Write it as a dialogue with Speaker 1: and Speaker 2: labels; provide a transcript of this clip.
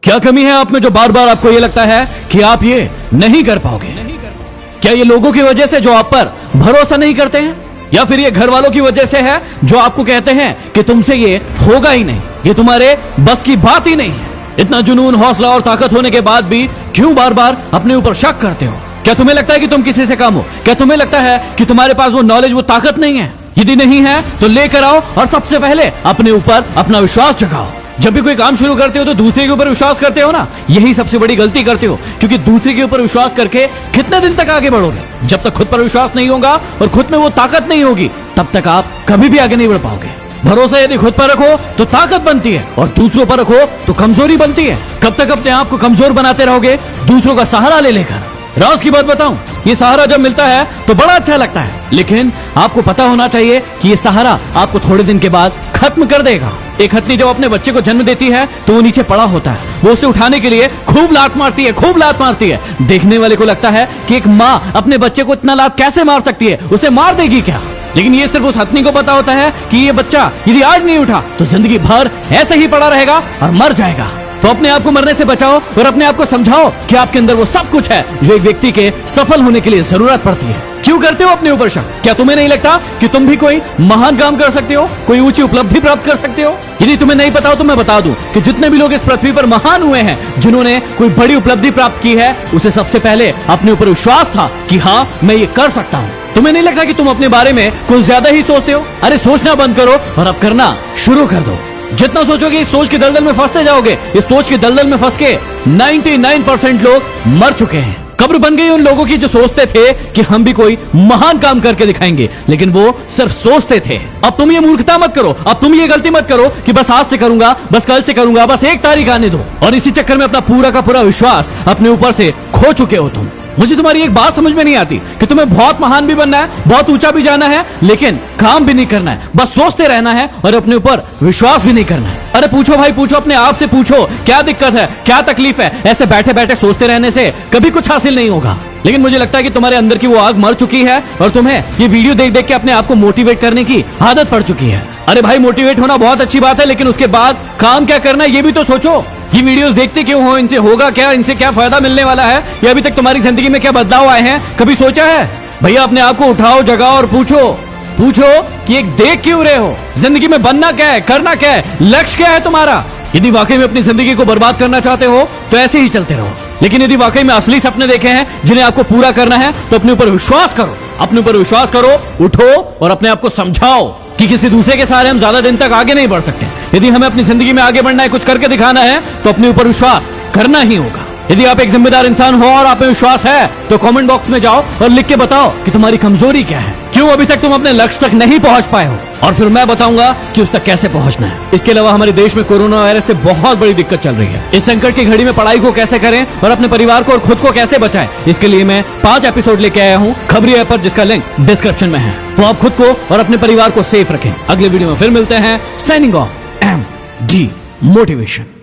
Speaker 1: क्या कमी है आप में जो बार बार आपको ये लगता है कि आप ये नहीं कर पाओगे? क्या ये लोगों की वजह से जो आप पर भरोसा नहीं करते हैं, या फिर ये घर वालों की वजह से है जो आपको कहते हैं कि तुमसे ये होगा ही नहीं, ये तुम्हारे बस की बात ही नहीं है? इतना जुनून, हौसला और ताकत होने के बाद भी क्यों बार बार अपने ऊपर शक करते हो? क्या तुम्हें लगता है कि तुम किसी से कम हो? क्या तुम्हें लगता है कि तुम्हारे पास वो नॉलेज, वो ताकत नहीं है? यदि नहीं है तो लेकर आओ और सबसे पहले अपने ऊपर अपना विश्वास जगाओ। जब भी कोई काम शुरू करते हो तो दूसरे के ऊपर विश्वास करते हो ना, यही सबसे बड़ी गलती करते हो, क्योंकि दूसरे के ऊपर विश्वास करके कितने दिन तक आगे बढ़ोगे? जब तक खुद पर विश्वास नहीं होगा और खुद में वो ताकत नहीं होगी, तब तक आप कभी भी आगे नहीं बढ़ पाओगे। भरोसा यदि खुद पर रखो तो ताकत बनती है, और दूसरों पर रखो तो कमजोरी बनती है। कब तक अपने आप को कमजोर बनाते रहोगे दूसरों का सहारा ले लेकर? राज की बात बताऊं, ये सहारा जब मिलता है तो बड़ा अच्छा लगता है, लेकिन आपको पता होना चाहिए कि ये सहारा आपको थोड़े दिन के बाद खत्म कर देगा। एक हथनी जब अपने बच्चे को जन्म देती है तो वो नीचे पड़ा होता है, वो उसे उठाने के लिए खूब लात मारती है, खूब लात मारती है। देखने वाले को लगता है कि एक माँ अपने बच्चे को इतना लात कैसे मार सकती है, उसे मार देगी क्या? लेकिन ये सिर्फ उस हथनी को पता होता है कि ये बच्चा यदि आज नहीं उठा तो जिंदगी भर ऐसे ही पड़ा रहेगा और मर जाएगा। तो अपने आप को मरने से बचाओ और अपने आप को समझाओ कि आपके अंदर वो सब कुछ है जो एक व्यक्ति के सफल होने के लिए जरूरत पड़ती है। क्यों करते हो अपने ऊपर शक? क्या तुम्हें नहीं लगता कि तुम भी कोई महान काम कर सकते हो, कोई ऊंची उपलब्धि प्राप्त कर सकते हो? यदि तुम्हें नहीं पता हो तो मैं बता दूं कि जितने भी लोग इस पृथ्वी पर महान हुए हैं, जिन्होंने कोई बड़ी उपलब्धि प्राप्त की है, उसे सबसे पहले अपने ऊपर विश्वास था कि हाँ, मैं ये कर सकता हूँ। तुम्हें नहीं लगता कि तुम अपने बारे में कुछ ज्यादा ही सोचते हो? अरे सोचना बंद करो और अब करना शुरू कर दो। जितना सोचोगे इस सोच के दलदल में फंसते जाओगे। इस सोच के दलदल में फंस के 99% लोग मर चुके हैं। कब्र बन गई उन लोगों की जो सोचते थे कि हम भी कोई महान काम करके दिखाएंगे, लेकिन वो सिर्फ सोचते थे। अब तुम ये मूर्खता मत करो, अब तुम ये गलती मत करो कि बस आज से करूंगा, बस कल से करूंगा, बस 1 तारीख आने दो, और इसी चक्कर में अपना पूरा का पूरा विश्वास अपने ऊपर से खो चुके हो तुम। मुझे तुम्हारी एक बात समझ में नहीं आती कि तुम्हें बहुत महान भी बनना है, बहुत ऊंचा भी जाना है, लेकिन काम भी नहीं करना है, बस सोचते रहना है और अपने ऊपर विश्वास भी नहीं करना है। अरे पूछो भाई, पूछो अपने आप से, पूछो क्या दिक्कत है, क्या तकलीफ है? ऐसे बैठे बैठे सोचते रहने से कभी कुछ हासिल नहीं होगा। लेकिन मुझे लगता है कि तुम्हारे अंदर की वो आग मर चुकी है और तुम्हें ये वीडियो देख देख के अपने आप को मोटिवेट करने की आदत पड़ चुकी है। अरे भाई, मोटिवेट होना बहुत अच्छी बात है, लेकिन उसके बाद काम क्या करना है ये भी तो सोचो। ये वीडियोस देखते क्यों हो? इनसे होगा क्या? इनसे क्या फायदा मिलने वाला है? या अभी तक तुम्हारी जिंदगी में क्या बदलाव आए हैं, कभी सोचा है? भैया अपने आप को उठाओ, जगाओ और पूछो कि एक देख क्यों रहे हो? जिंदगी में बनना क्या है, करना क्या है, लक्ष्य क्या है तुम्हारा? यदि वाकई में अपनी जिंदगी को बर्बाद करना चाहते हो तो ऐसे ही चलते रहो, लेकिन यदि वाकई में असली सपने देखे हैं जिन्हें आपको पूरा करना है तो अपने ऊपर विश्वास करो, अपने ऊपर विश्वास करो, उठो और अपने आप को समझाओ कि किसी दूसरे के सहारे हम ज्यादा दिन तक आगे नहीं बढ़ सकते। यदि हमें अपनी जिंदगी में आगे बढ़ना है, कुछ करके दिखाना है, तो अपने ऊपर विश्वास करना ही होगा। यदि आप एक जिम्मेदार इंसान हो और आप में विश्वास है तो कमेंट बॉक्स में जाओ और लिख के बताओ कि तुम्हारी कमजोरी क्या है, क्यों अभी तक तुम अपने लक्ष्य तक नहीं पहुंच पाए हो, और फिर मैं बताऊंगा कि उस तक कैसे पहुंचना है। इसके अलावा हमारे देश में कोरोना वायरस से बहुत बड़ी दिक्कत चल रही है। इस संकट की घड़ी में पढ़ाई को कैसे करें और अपने परिवार को और खुद को कैसे बचाएं, इसके लिए मैं 5 एपिसोड लेके आया हूँ खबरी ऐप पर, जिसका लिंक डिस्क्रिप्शन में है। तो आप खुद को और अपने परिवार को सेफ रखें। अगले वीडियो में फिर मिलते हैं। Signing off, MD motivation.